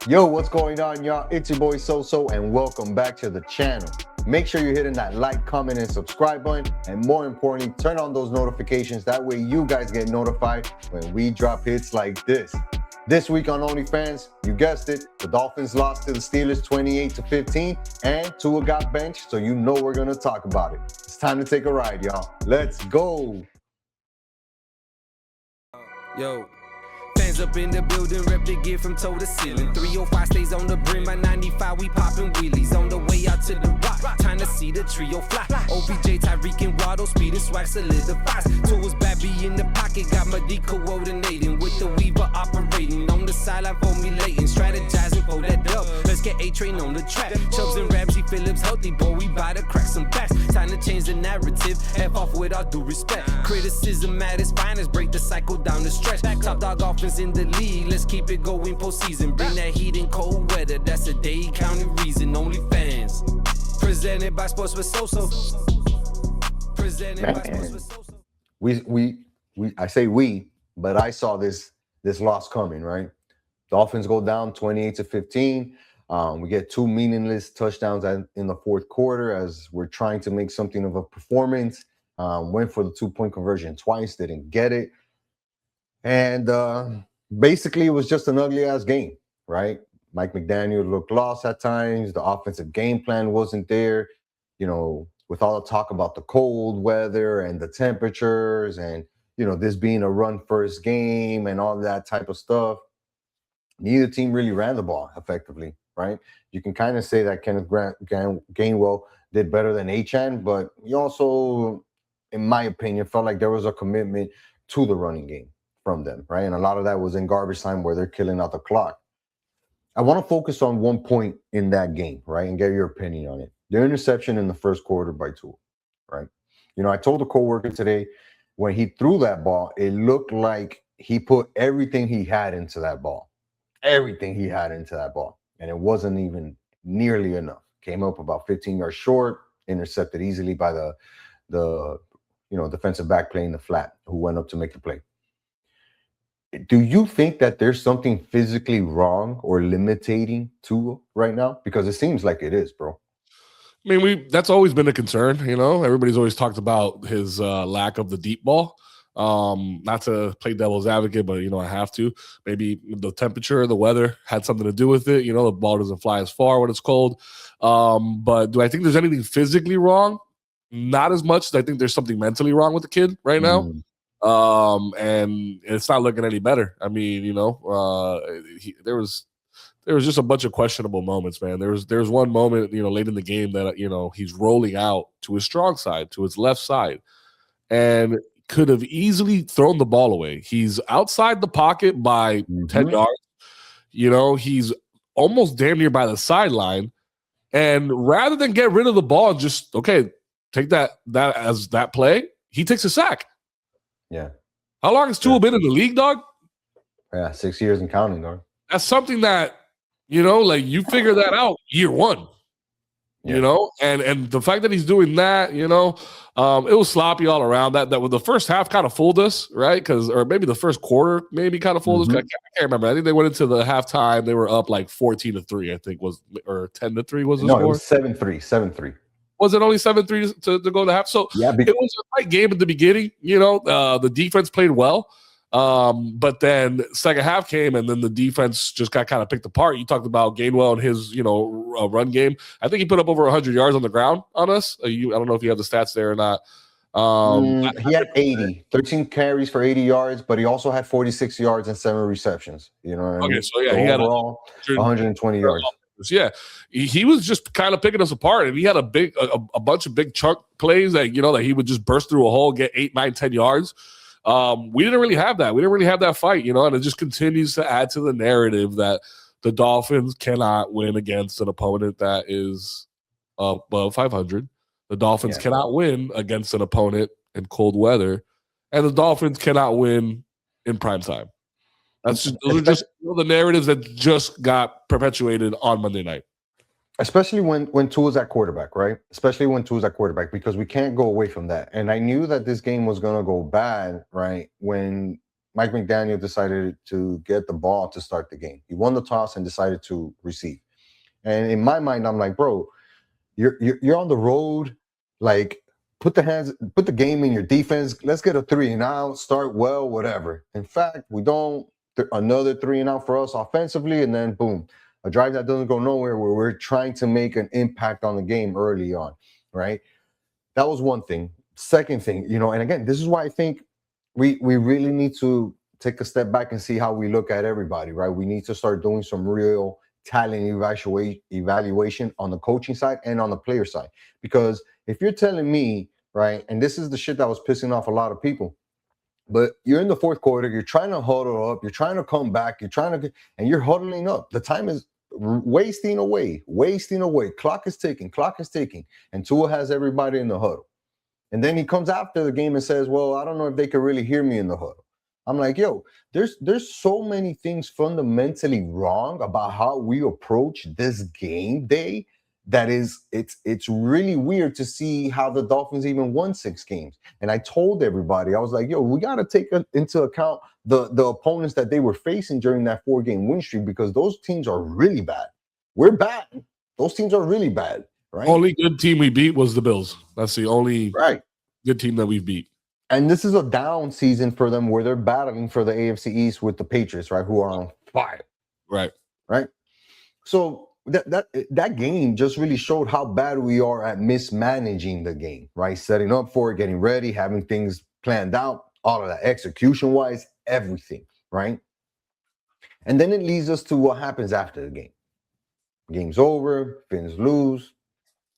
Yo, what's going on, y'all? It's your boy So, and welcome back to the channel. Make sure you're hitting that like, comment, and subscribe button, and more importantly, turn on those notifications. That way you guys get notified when we drop hits like this. This week on OnlyFans, you guessed it, the Dolphins lost to the Steelers 28-15, and Tua got benched, so you know we're gonna talk about it. It's time to take a ride, y'all. Let's go. Yo, fans up in the building, rep the gear from toe to ceiling. 305 stays on the brim, by 95 we popping wheelies. On the way out to the rock, time to see the trio fly. OBJ, Tyreek, and Waddle, speed and swag solidifies. Tools, Babby in the pocket, got my D coordinating. With the Weaver operating, on the sideline formulating. Strategizing for that dub, let's get A-Train on the track. Chubbs and Ramsey, Phillips healthy, boy, we bout to crack some backs. Time to change the narrative, F off with all due respect. Criticism at its finest, break the cycle down the stretch. Top dog offense in the league, let's keep it going postseason. Bring that heat in cold weather, that's a Dade County reason. OnlyFans, presented by Sports with So-So. Presented by Sports with So-So. I say we, but I saw this loss coming, right? Dolphins go down 28-15. We get two meaningless touchdowns in the fourth quarter as we're trying to make something of a performance. Went for the 2-point conversion twice, didn't get it. And basically, it was just an ugly-ass game, right? Mike McDaniel looked lost at times. The offensive game plan wasn't there. You know, with all the talk about the cold weather and the temperatures and, you know, this being a run-first game and all that type of stuff, neither team really ran the ball effectively, right? You can kind of say that Kenneth Gainwell did better than Achane, but he also, in my opinion, felt like there was a commitment to the running game from them, right? And a lot of that was in garbage time where they're killing out the clock. I want to focus on one point in that game, right, and get your opinion on it. The interception in the first quarter by Tua, right? You know, I told a coworker today when he threw that ball, it looked like he put everything he had into that ball. Everything he had into that ball. And it wasn't even nearly enough. Came up about 15 yards short, intercepted easily by the defensive back playing the flat who went up to make the play. Do you think that there's something physically wrong or limiting Tua right now? Because it seems like it is, bro. I mean, that's always been a concern, you know. Everybody's always talked about his lack of the deep ball. Not to play devil's advocate, but, you know, I have to. Maybe the temperature, the weather had something to do with it. You know, the ball doesn't fly as far when it's cold. But do I think there's anything physically wrong? Not as much as I think there's something mentally wrong with the kid right now. And it's not looking any better. I mean, you know, there was just a bunch of questionable moments, man. There's one moment, you know, late in the game that, you know, he's rolling out to his strong side, to his left side, and could have easily thrown the ball away. He's outside the pocket by 10 yards. You know, he's almost damn near by the sideline. And rather than get rid of the ball and just, okay, take that as that play, he takes a sack. Yeah. How long has Tua been in the league, dog? Yeah, 6 years and counting, dog. That's something that, you know, like you figure that out year one. Yeah. You know, and the fact that he's doing that, you know, it was sloppy all around. That with the first half kind of fooled us, right? Or maybe the first quarter maybe kind of fooled us. I can't remember. I think they went into the halftime. They were up like 14-3, I think or 10-3 was the score. No, it was 7-3. Was it only 7-3 to go to half? So yeah, it was a tight game at the beginning. You know, the defense played well. But then second half came and then the defense just got kind of picked apart. You talked about Gainwell and his, you know, run game. I think he put up over 100 yards on the ground on us. I don't know if you have the stats there or not. He had 13 carries for 80 yards, but he also had 46 yards and 7 receptions. You know what I mean? Okay, so yeah, he had 120 yards. Yeah, he was just kind of picking us apart, and he had a bunch of big chunk plays that, you know, that he would just burst through a hole, get 8, 9, 10 yards. We didn't really have that. We didn't really have that fight, you know, and it just continues to add to the narrative that the Dolphins cannot win against an opponent that is above 500. The Dolphins cannot win against an opponent in cold weather, and the Dolphins cannot win in prime time. Those are just the narratives that just got perpetuated on Monday night. Especially when Tua's at quarterback, right? Especially when Tua's at quarterback, because we can't go away from that. And I knew that this game was going to go bad, right? When Mike McDaniel decided to get the ball to start the game. He won the toss and decided to receive. And in my mind, I'm like, bro, you're on the road. Like, put the game in your defense. Let's get a 3-and-out, start well, whatever. In fact, we don't. Another 3-and-out for us offensively, and then boom, a drive that doesn't go nowhere where we're trying to make an impact on the game early on, right? That was one thing. Second thing, and again, this is why I think we really need to take a step back and see how we look at everybody, right? We need to start doing some real talent evaluation on the coaching side and on the player side. Because if you're telling me, right, and this is the shit that was pissing off a lot of people, but you're in the fourth quarter, you're trying to huddle up, you're trying to come back, and you're huddling up. The time is wasting away. Clock is ticking, and Tua has everybody in the huddle. And then he comes after the game and says, well, I don't know if they could really hear me in the huddle. I'm like, yo, there's so many things fundamentally wrong about how we approach this game day that it's really weird to see how the Dolphins even won 6 games. And I told everybody, I was like, yo, we got to take into account the opponents that they were facing during that 4-game win streak, because those teams are really bad. We're bad. Those teams are really bad, right? Only good team we beat was the Bills. That's the only good team that we've beat. And this is a down season for them where they're battling for the AFC East with the Patriots, right, who are on fire. Right. So that game just really showed how bad we are at mismanaging the game, right? Setting up for it, getting ready, having things planned out, all of that, execution-wise, everything, right? And then it leads us to what happens after the game. Game's over, Phans lose,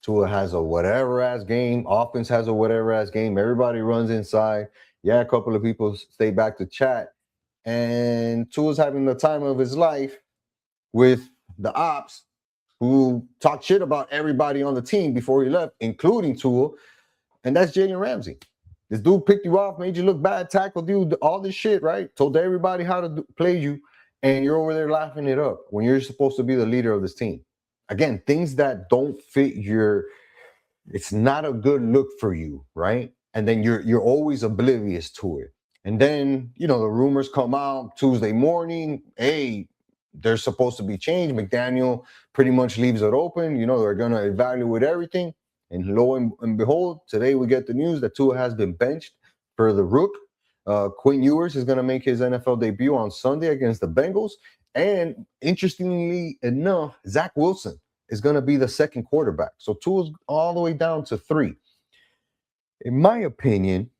Tua has a whatever-ass game, offense has a whatever-ass game, everybody runs inside. Yeah, a couple of people stay back to chat, and Tua's having the time of his life with the ops, who talked shit about everybody on the team before he left, including Tua, and that's Jalen Ramsey. This dude picked you off, made you look bad, tackled you, all this shit, right? Told everybody how to play you, and you're over there laughing it up when you're supposed to be the leader of this team. Again, things that don't fit it's not a good look for you, right? And then you're always oblivious to it. And then, the rumors come out Tuesday morning, hey, there's supposed to be change. McDaniel pretty much leaves it open. They're going to evaluate everything. And lo and behold, today we get the news that Tua has been benched for the Rook. Quinn Ewers is going to make his NFL debut on Sunday against the Bengals. And interestingly enough, Zach Wilson is going to be the second quarterback. So Tua's all the way down to 3. In my opinion,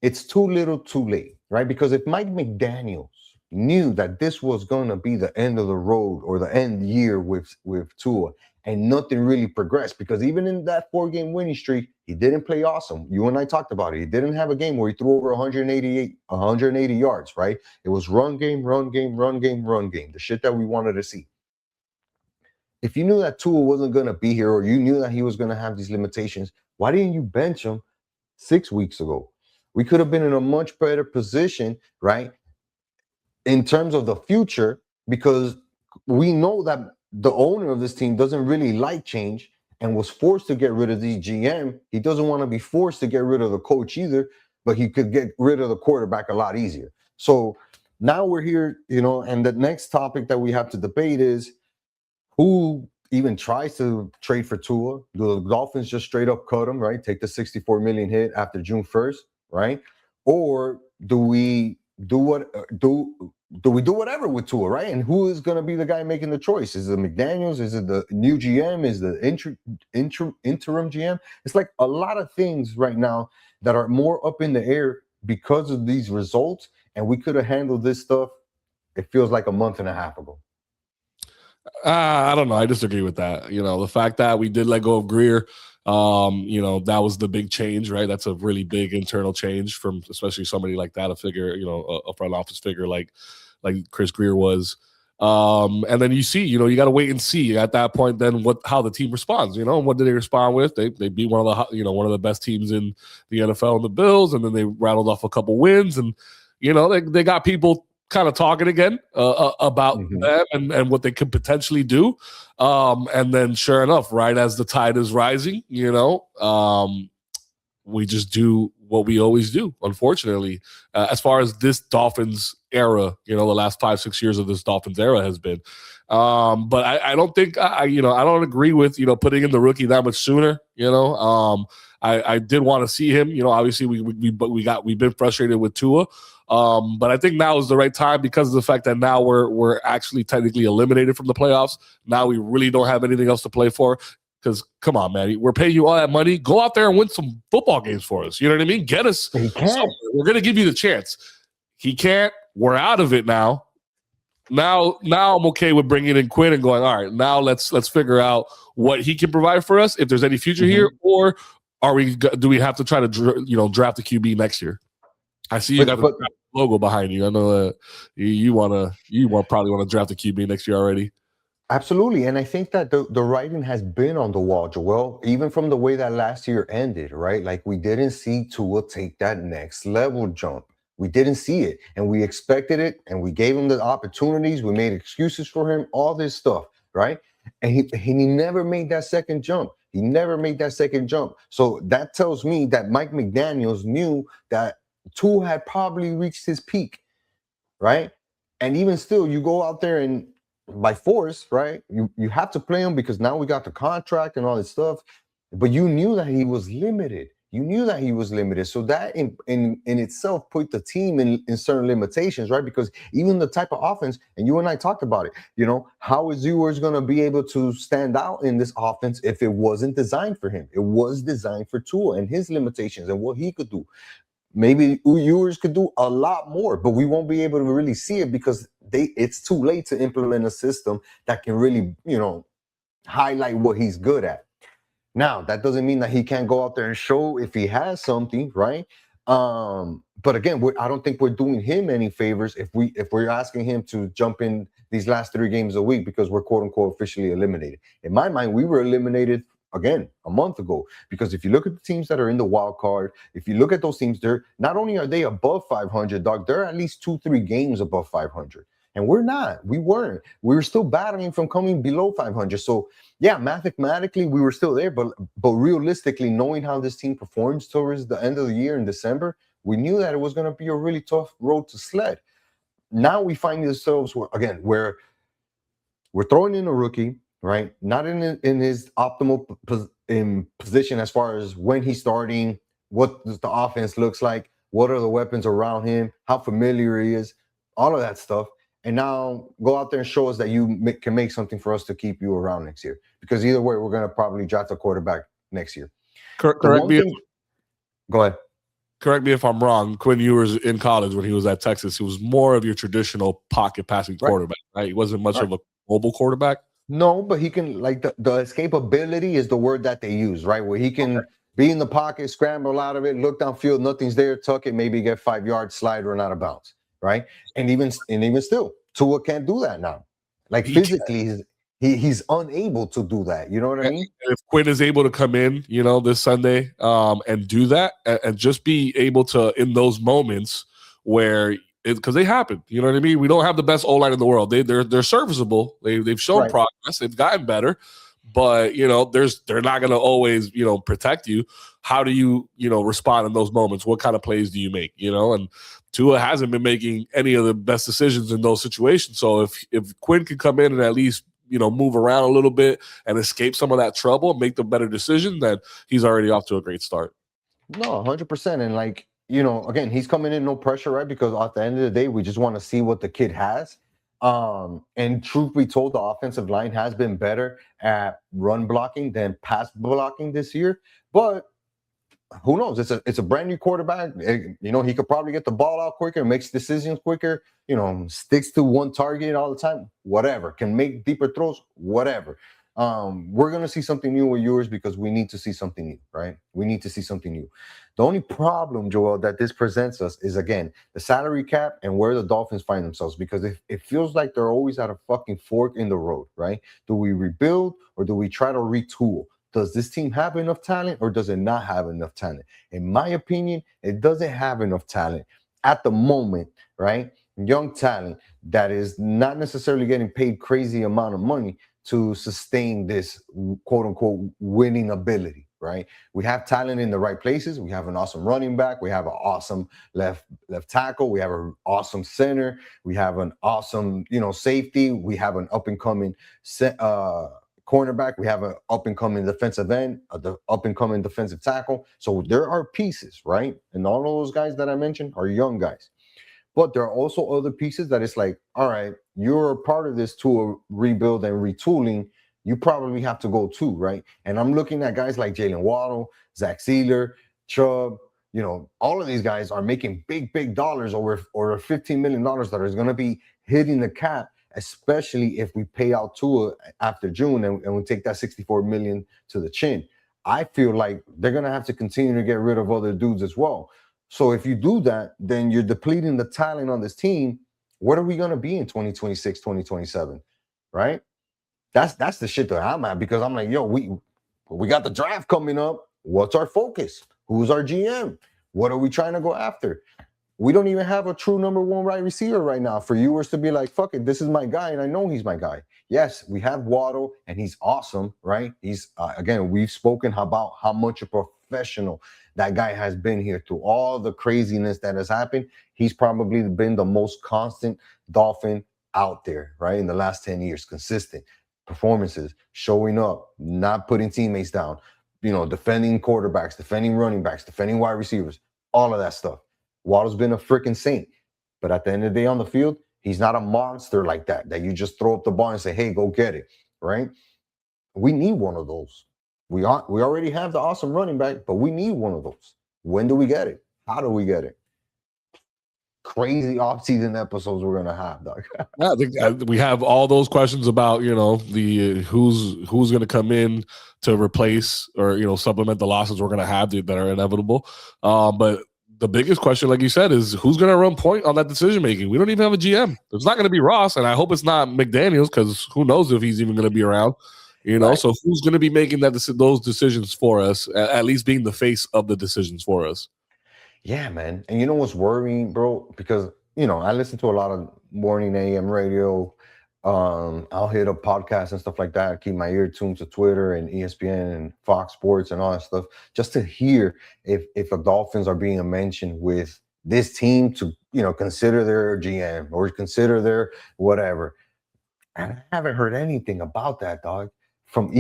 it's too little too late, right? Because if Mike McDaniels knew that this was going to be the end of the road or the end year with Tua, and nothing really progressed, because even in that 4-game winning streak, he didn't play awesome. You and I talked about it. He didn't have a game where he threw over 180 yards, right? It was run game, the shit that we wanted to see. If you knew that Tua wasn't going to be here, or you knew that he was going to have these limitations, why didn't you bench him 6 weeks ago? We could have been in a much better position, right, in terms of the future, because we know that the owner of this team doesn't really like change and was forced to get rid of the GM. He doesn't want to be forced to get rid of the coach either, but he could get rid of the quarterback a lot easier. So now we're here, and the next topic that we have to debate is who even tries to trade for Tua. Do the Dolphins just straight up cut him, right? Take the $64 million hit after June 1st, right? Or do we do whatever with Tua, right? And who is going to be the guy making the choice? Is it McDaniels? Is it the new GM? Is the interim GM? It's like a lot of things right now that are more up in the air because of these results, and we could have handled this stuff, it feels like a month and a half ago. I don't know. I disagree with that. The fact that we did let go of Greer, that was the big change, right? That's a really big internal change from especially somebody like that, a figure, a front office figure like Chris Greer was. And then you got to wait and see at that point then how the team responds. What did they respond with? They beat one of the best teams in the NFL in the Bills, and then they rattled off a couple wins, and they got people kind of talking again about them and what they could potentially do. And then sure enough, right as the tide is rising, we just do what we always do, unfortunately, as far as this Dolphins era, the last 5-6 years of this Dolphins era has been. But I don't think I don't agree with putting in the rookie that much sooner. I did want to see him. Obviously we've been frustrated with Tua. But I think now is the right time because of the fact that now we're actually technically eliminated from the playoffs. Now we really don't have anything else to play for. Because come on, man, we're paying you all that money. Go out there and win some football games for us. You know what I mean? Get us. He can't. We're gonna give you the chance. He can't. We're out of it now. Now I'm okay with bringing in Quinn and going, all right, now let's figure out what he can provide for us, if there's any future here, or do we have to try to draft the QB next year? I see you got the logo behind you. I know you probably want to draft the QB next year already. Absolutely. And I think that the writing has been on the wall, Joel, even from the way that last year ended, right? Like we didn't see Tua take that next level jump. We didn't see it, and we expected it, and we gave him the opportunities. We made excuses for him, all this stuff, right? And he never made that second jump. He never made that second jump. So that tells me that Mike McDaniels knew that Tua had probably reached his peak, right? And even still, you go out there and by force, right? You have to play him because now we got the contract and all this stuff. But you knew that he was limited. You knew that he was limited. So that in itself put the team in certain limitations, right? Because even the type of offense, and you and I talked about it, how is Ewers going to be able to stand out in this offense if it wasn't designed for him? It was designed for Tua and his limitations and what he could do. Maybe Ewers could do a lot more, but we won't be able to really see it because it's too late to implement a system that can really, highlight what he's good at. Now, that doesn't mean that he can't go out there and show if he has something, right? But again, I don't think we're doing him any favors if we're asking him to jump in these last 3 games a week because we're quote unquote officially eliminated. In my mind, we were eliminated again a month ago, because if you look at the teams that are in the wild card, if you look at those teams, they're not only are they above 500, dog, they're at least 2-3 games above 500, and we're not. We were still battling from coming below 500. So yeah, mathematically we were still there, but realistically, knowing how this team performs towards the end of the year in December, we knew that it was going to be a really tough road to sled. Now we find ourselves where we're throwing in a rookie, right? Not in his optimal position as far as when he's starting, what the offense looks like, what are the weapons around him, how familiar he is, all of that stuff. And now go out there and show us that you can make something for us to keep you around next year. Because either way, we're going to probably draft a quarterback next year. Correct me. Go ahead. Correct me if I'm wrong. Quinn Ewers in college when he was at Texas, he was more of your traditional pocket passing quarterback, right? He wasn't much of a mobile quarterback. No, but he can, like, the escapability is the word that they use, right? Where he can be in the pocket, scramble out of it, look downfield, nothing's there, tuck it, maybe get 5 yards, slide, run out of bounds, right? And even still, Tua can't do that now. Like physically, he's unable to do that. You know what I mean? If Quinn is able to come in, this Sunday, and do that, and just be able to, in those moments where, because they happen, you know what I mean? We don't have the best O-line in the world. They're serviceable. They've shown progress. They've gotten better, but they're not going to always protect you. How do you respond in those moments? What kind of plays do you make? And Tua hasn't been making any of the best decisions in those situations. So if Quinn could come in and at least move around a little bit and escape some of that trouble and make the better decision, then he's already off to a great start. No, 100%. And again, he's coming in no pressure, right? Because at the end of the day, we just want to see what the kid has. And truth be told, the offensive line has been better at run blocking than pass blocking this year. But who knows? It's a brand new quarterback. He could probably get the ball out quicker, makes decisions quicker, sticks to one target all the time, whatever, can make deeper throws, whatever. We're going to see something new with Ewers because we need to see something new, right? We need to see something new. The only problem, Joel, that this presents us is, again, the salary cap and where the Dolphins find themselves, because it feels like they're always at a fucking fork in the road, right? Do we rebuild or do we try to retool? Does this team have enough talent or does it not have enough talent? In my opinion, it doesn't have enough talent at the moment, right? Young talent that is not necessarily getting paid crazy amount of money to sustain this quote unquote winning ability, right? We have talent in the right places. We have an awesome running back. We have an awesome left tackle. We have an awesome center. We have an awesome, safety. We have an up and coming cornerback. We have an up and coming defensive end, the up and coming defensive tackle. So there are pieces, right? And all of those guys that I mentioned are young guys. But there are also other pieces that it's like, all right, you're a part of this tour rebuild and retooling. You probably have to go too, right? And I'm looking at guys like Jalen Waddle, Zach Sealer, Chubb. All of these guys are making big dollars over $15 million that is going to be hitting the cap, especially if we pay out Tua after June and we take that $64 million to the chin. I feel like they're going to have to continue to get rid of other dudes as well. So if you do that, then you're depleting the talent on this team. What are we going to be in 2026, 2027, right? That's the shit that I'm at, because I'm like, yo, we got the draft coming up. What's our focus? Who's our GM? What are we trying to go after? We don't even have a true number one wide receiver right now for Ewers to be like, fuck it, this is my guy, and I know he's my guy. Yes, we have Waddle, and he's awesome, right? He's, again, we've spoken about how much a professional that guy has been here through all the craziness that has happened. He's probably been the most constant Dolphin out there, right, in the last 10 years, consistent performances, showing up, not putting teammates down, defending quarterbacks, defending running backs, defending wide receivers, all of that stuff. Waddle's been a freaking saint. But at the end of the day on the field, he's not a monster like that you just throw up the ball and say, hey, go get it, right? We need one of those. We already have the awesome running back, but we need one of those. When do we get it? How do we get it? Crazy offseason episodes we're gonna have, dog. Yeah, I think we have all those questions about the who's gonna come in to replace or supplement the losses we're gonna have that are inevitable. But the biggest question, like you said, is who's gonna run point on that decision making. We don't even have a GM. It's not gonna be Ross, and I hope it's not McDaniels, because who knows if he's even gonna be around. Right. So who's going to be making those decisions for us, at least being the face of the decisions for us? Yeah, man. And you know what's worrying, bro? Because, I listen to a lot of morning AM radio. I'll hit up podcasts and stuff like that. Keep my ear tuned to Twitter and ESPN and Fox Sports and all that stuff, just to hear if the Dolphins are being mentioned with this team to, consider their GM or consider their whatever. And I haven't heard anything about that, dog. From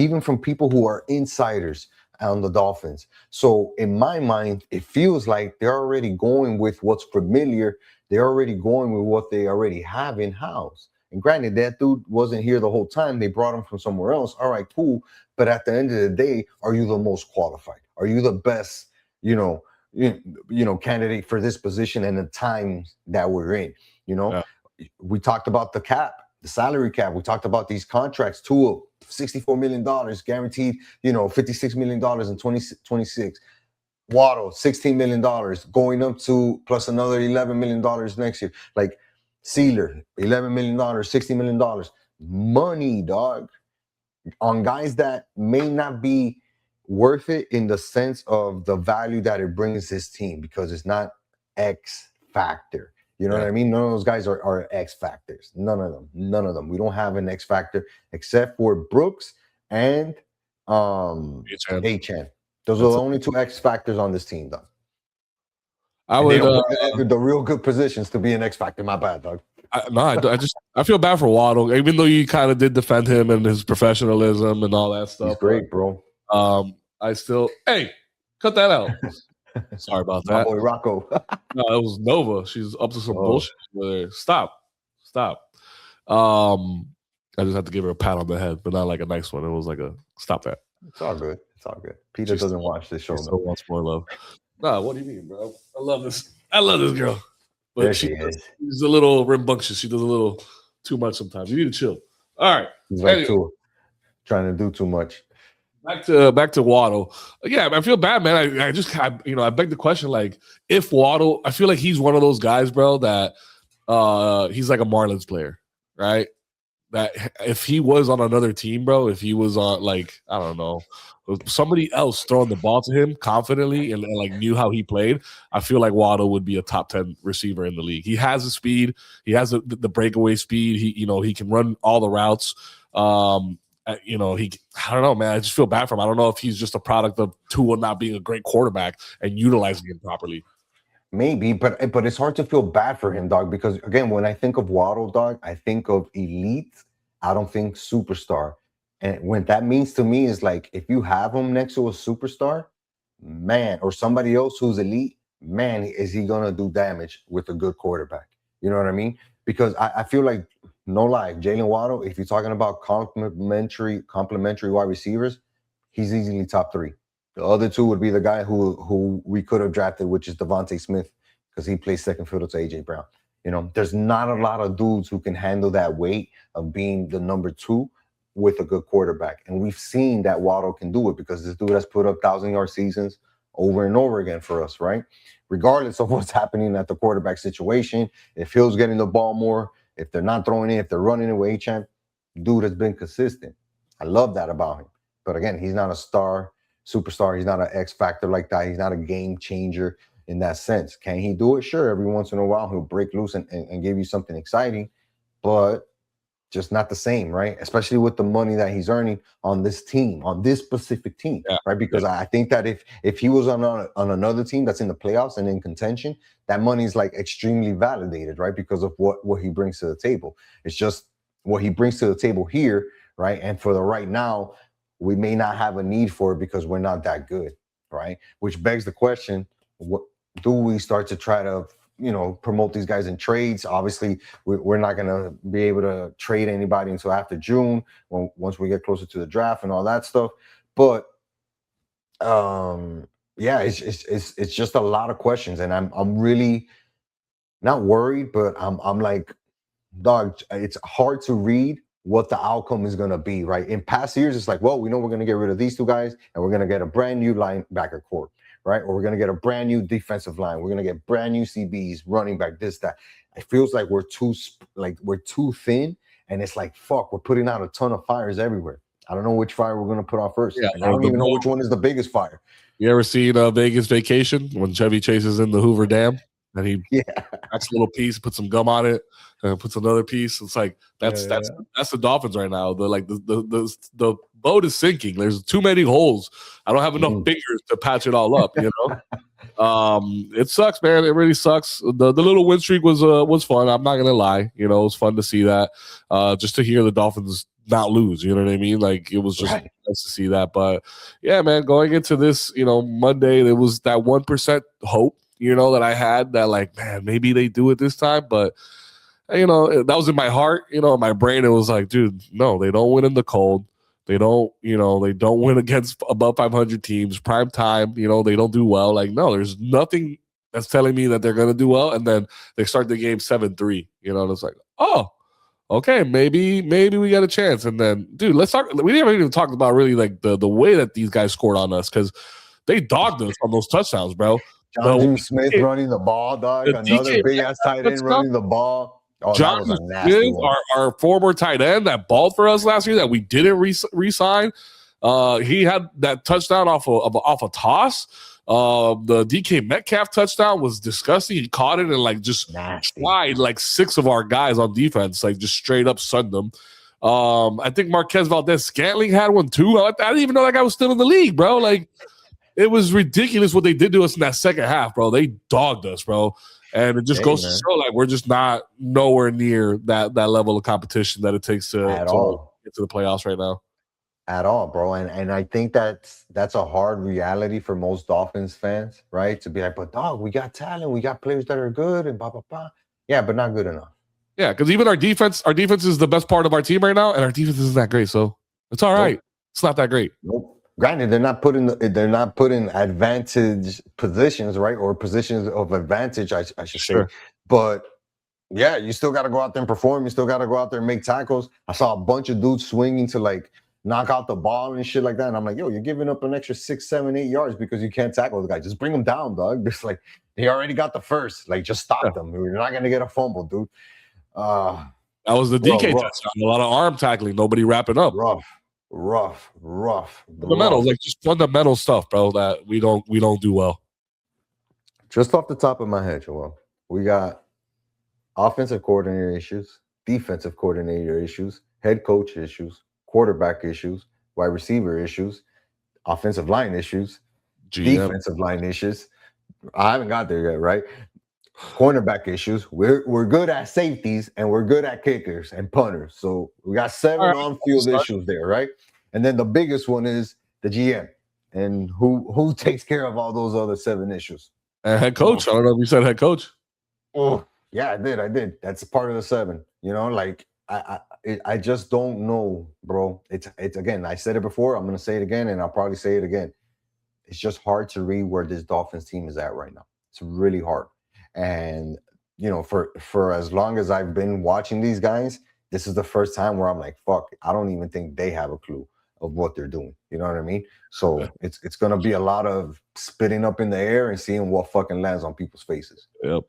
people who are insiders on the Dolphins. So in my mind, it feels like they're already going with what's familiar. They're already going with what they already have in-house. And granted, that dude wasn't here the whole time. They brought him from somewhere else. All right, cool. But at the end of the day, are you the most qualified? Are you the best, candidate for this position and the times that we're in? Yeah. We talked about the cap, the salary cap. We talked about these contracts, $64 million guaranteed, $56 million in 2026. Waddle, $16 million going up to plus another $11 million next year. Like Sealer, $11 million, $60 million. Money, dog, on guys that may not be worth it in the sense of the value that it brings this team, because it's not X factor. You know what I mean? None of those guys are X factors. None of them. We don't have an X factor except for Brooks and H-N. Those are the only two X factors on this team, dog. I would the real good positions to be an X factor. My bad, dog. I feel bad for Waddle, even though you kind of did defend him and his professionalism and all that stuff. He's great, bro. I still cut that out. Sorry about that. My boy Rocco. No, it was Nova. She's up to some bullshit with her. Stop. I just had to give her a pat on the head, but not like a nice one. It was like a stop that. It's all good. Peter doesn't watch this show. She still wants more love. Nah, what do you mean, bro? I love this girl. But there she's a little rambunctious. She does a little too much sometimes. You need to chill. All right. He's like trying to do too much. Back to Waddle. Yeah, I feel bad, man. I beg the question, like, if Waddle, I feel like he's one of those guys, bro, that he's like a Marlins player, right? That if he was on another team, bro, if he was on, like, I don't know, somebody else throwing the ball to him confidently and like knew how he played, I feel like Waddle would be a top 10 receiver in the league. He has the speed. He has the breakaway speed. He can run all the routes. I don't know, man. I just feel bad for him. I don't know if he's just a product of Tua not being a great quarterback and utilizing him properly. Maybe, but it's hard to feel bad for him, dog, because again, when I think of Waddle, dog, I think of elite. I don't think superstar. And what that means to me is like if you have him next to a superstar, man, or somebody else who's elite, man, is he gonna do damage with a good quarterback? You know what I mean? Because I feel like, no lie, Jalen Waddle, if you're talking about complementary wide receivers, he's easily top 3. The other 2 would be the guy who we could have drafted, which is Devontae Smith, because he plays second fiddle to AJ Brown. There's not a lot of dudes who can handle that weight of being the number 2 with a good quarterback. And we've seen that Waddle can do it because this dude has put up 1,000-yard seasons over and over again for us, right? Regardless of what's happening at the quarterback situation, if Hill's getting the ball more, if they're not throwing it, if they're running away, champ, dude has been consistent. I love that about him. But again, he's not a superstar. He's not an X factor like that. He's not a game changer in that sense. Can he do it? Sure. Every once in a while, he'll break loose and give you something exciting, but just not the same, right? Especially with the money that he's earning on this team, on this specific team, right? Because I think that if he was on another team that's in the playoffs and in contention, that money is like extremely validated, right? Because of what he brings to the table. It's just what he brings to the table here, right? And for the right now, we may not have a need for it because we're not that good, right? Which begs the question, what do we start to try to promote these guys in trades? Obviously, we're not going to be able to trade anybody until after June, once we get closer to the draft and all that stuff. But yeah, it's just a lot of questions, and I'm really not worried, but I'm like, dog, it's hard to read what the outcome is going to be, right? In past years, it's like, well, we know we're going to get rid of these 2 guys, and we're going to get a brand new linebacker core, right? Or we're going to get a brand new defensive line. We're going to get brand new CBs, running back, this, that. It feels like we're too thin, and it's like, fuck, we're putting out a ton of fires everywhere. I don't know which fire we're going to put out first. Yeah, and I don't even know which one is the biggest fire. You ever seen Vegas Vacation when Chevy Chase is in the Hoover Dam and he packs a little piece, puts some gum on it, and puts another piece? It's like that's the Dolphins right now. The boat is sinking. There's too many holes. I don't have enough fingers to patch it all up. It sucks, man. It really sucks. The little win streak was fun. I'm not gonna lie. It was fun to see that. Just to hear the Dolphins not lose. You know what I mean? Like, it was just nice to see that. But yeah, man, going into this, Monday, there was that 1% hope, that I had that, like, man, maybe they do it this time. But that was in my heart. In my brain, it was like, dude, no, they don't win in the cold. They don't, they don't win against above 500 teams. Prime time, they don't do well. Like, no, there's nothing that's telling me that they're going to do well. And then they start the game 7-3, and it's like, oh, okay, maybe we got a chance. And then, dude, let's talk. We haven't even talked about really like the way that these guys scored on us, because they dogged us on those touchdowns, bro. John Smith running the ball, dog. Another big ass tight end running the ball. Oh, John Smith, our former tight end that balled for us last year that we didn't re-sign. He had that touchdown off a toss. The DK Metcalf touchdown was disgusting. He caught it and like just tried like 6 of our guys on defense, like just straight up sunned them. I think Marquez Valdez-Scantling had one too. I didn't even know that guy was still in the league, bro. Like, it was ridiculous what they did to us in that second half, bro. They dogged us, bro. And it just goes to show, like, we're just not nowhere near that level of competition that it takes to get to the playoffs right now. At all, bro. And I think that's a hard reality for most Dolphins fans, right? To be like, but dog, we got talent, we got players that are good, and blah blah blah. Yeah, but not good enough. Yeah, because even our defense is the best part of our team right now, and our defense isn't that great, so it's all right. It's not that great. Nope. Granted, they're not put in advantage positions, right? Or positions of advantage, I should say. But yeah, you still got to go out there and perform. You still got to go out there and make tackles. I saw a bunch of dudes swinging to like knock out the ball and shit like that. And I'm like, yo, you're giving up an extra 6, 7, 8 yards because you can't tackle the guy. Just bring them down, dog. Just like, they already got the first. Like, just stop them. You're not going to get a fumble, dude. That was the DK touchdown. A lot of arm tackling. Nobody wrapping up. Rough. Fundamentals, like just fundamental stuff, bro, that we don't do well. Just off the top of my head, Joel, we got offensive coordinator issues, defensive coordinator issues, head coach issues, quarterback issues, wide receiver issues, offensive line issues, GM. defensive line issues. I haven't got there yet, right? Cornerback issues. We're good at safeties and we're good at kickers and punters. So we got 7 All right, on-field issues there, right? And then the biggest one is the GM. And who takes care of all those other 7 issues? And head coach. I don't know if you said head coach. Oh, yeah, I did. That's part of the 7. You know, like I just don't know, bro. It's again, I said it before, I'm gonna say it again, and I'll probably say it again. It's just hard to read where this Dolphins team is at right now. It's really hard. And you know, for as long as I've been watching these guys, this is the first time where I'm like, fuck, I don't even think they have a clue of what they're doing. You know what I mean? So it's gonna be a lot of spitting up in the air and seeing what fucking lands on people's faces. Yep.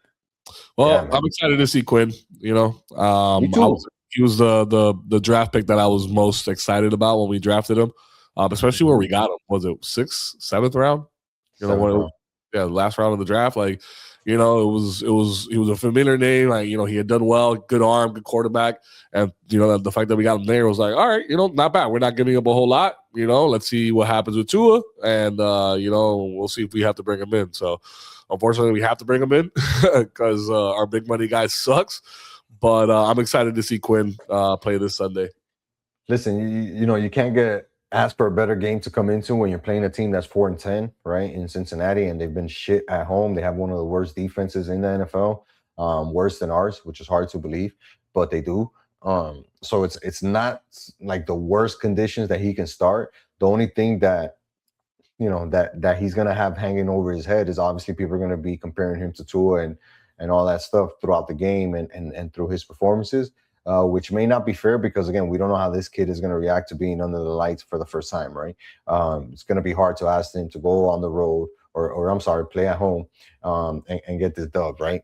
Well, I'm excited to see Quinn. You know, Me too. He was the draft pick that I was most excited about when we drafted him, especially where we got him. Was it 6th, 7th round? You know, the last round of the draft. Like, you know, he was a familiar name. Like, you know, he had done well, good arm, good quarterback, and you know the fact that we got him there was like, all right, you know, not bad. We're not giving up a whole lot. You know, let's see what happens with Tua, and you know, we'll see if we have to bring him in. So, unfortunately, we have to bring him in because our big money guy sucks. But I'm excited to see Quinn play this Sunday. Listen, you know, you can't ask for a better game to come into when you're playing a team that's 4-10, right, in Cincinnati, and they've been shit at home. They have one of the worst defenses in the NFL, worse than ours, which is hard to believe, but they do. So it's not like the worst conditions that he can start. The only thing that, you know, that he's gonna have hanging over his head is obviously people are gonna be comparing him to Tua and all that stuff throughout the game and through his performances, which may not be fair because, again, we don't know how this kid is going to react to being under the lights for the first time, right? It's going to be hard to ask him to go on the road or I'm sorry, play at home and get this dub, right?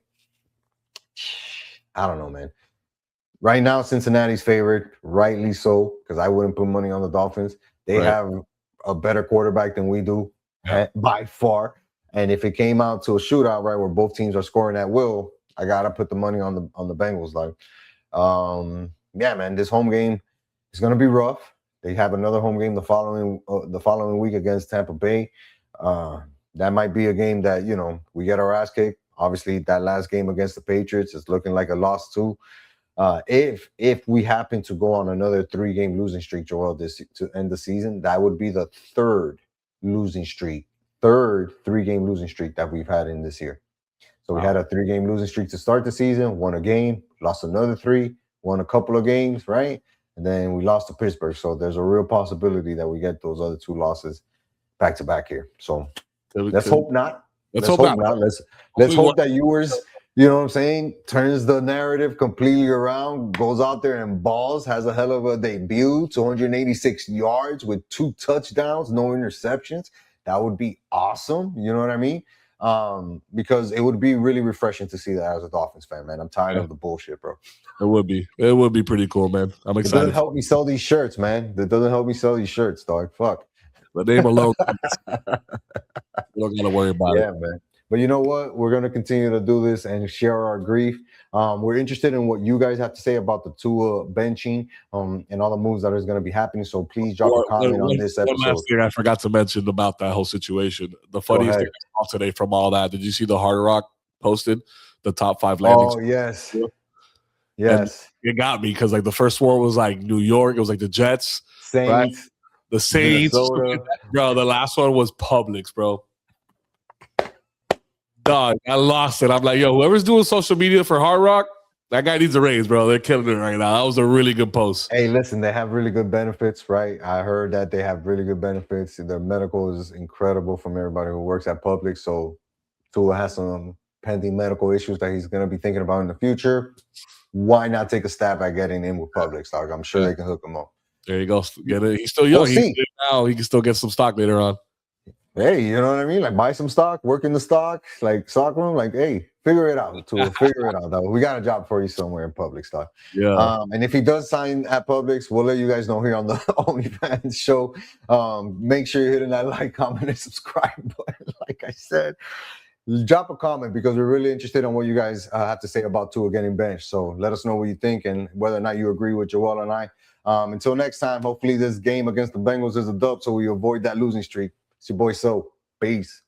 I don't know, man. Right now, Cincinnati's favored, rightly so, because I wouldn't put money on the Dolphins. They have a better quarterback than we do by far. And if it came out to a shootout, right, where both teams are scoring at will, I gotta put the money on the Bengals. Like, yeah, man, this home game is gonna be rough. They have another home game the following week against Tampa Bay. That might be a game that, you know, we get our ass kicked. Obviously, that last game against the Patriots is looking like a loss too. If we happen to go on another 3-game losing streak, Joel, to end the season, that would be the third 3-game losing streak that we've had in this year. So we had a 3-game losing streak to start the season, won a game, lost another 3, won a couple of games, right? And then we lost to Pittsburgh. So there's a real possibility that we get those other 2 losses back to back here. So let's hope not. Let's hope not. Let's hope that Ewers, you know what I'm saying, turns the narrative completely around, goes out there and balls, has a hell of a debut, 286 yards with 2 touchdowns, no interceptions. That would be awesome. You know what I mean? Because it would be really refreshing to see that as a Dolphins fan, man. I'm tired of the bullshit, bro. It would be. It would be pretty cool, man. I'm excited. It doesn't help me sell these shirts, man. That doesn't help me sell these shirts, dog. Fuck. The name alone. You don't gotta worry about it. Yeah, man. But you know what? We're going to continue to do this and share our grief. We're interested in what you guys have to say about the Tua benching and all the moves that is going to be happening. So please drop a comment on this episode. One last thing I forgot to mention about that whole situation. The funniest thing I saw today from all that, did you see the Hard Rock posted? The top 5 landings. Oh, yes. Yes. And it got me because, like, the first one was, like, New York. It was, like, the Jets. Saints. Right? The Saints. Minnesota. Bro, the last one was Publix, bro. Dog, I lost it. I'm like, yo, whoever's doing social media for Hard Rock, that guy needs a raise, bro. They're killing it right now. That was a really good post. Hey, listen, they have really good benefits, right? I heard that they have really good benefits. Their medical is incredible from everybody who works at Publix. So Tua has some pending medical issues that he's going to be thinking about in the future. Why not take a stab at getting in with Publix, dog? I'm sure they can hook him up. There you go. Get it. He's still young. He can still get some stock later on. Hey, you know what I mean? Like, buy some stock, work in the stock, like stock room. Like, hey, figure it out, Tua. Figure it out, though. We got a job for you somewhere in Publix, stock. Yeah. And if he does sign at Publix, we'll let you guys know here on the OnlyFans show. Make sure you're hitting that like, comment, and subscribe button, like I said. drop a comment because we're really interested on what you guys have to say about Tua getting benched. So let us know what you think and whether or not you agree with Joel and I. Until next time, hopefully this game against the Bengals is a dub so we avoid that losing streak. It's your boy So. Peace.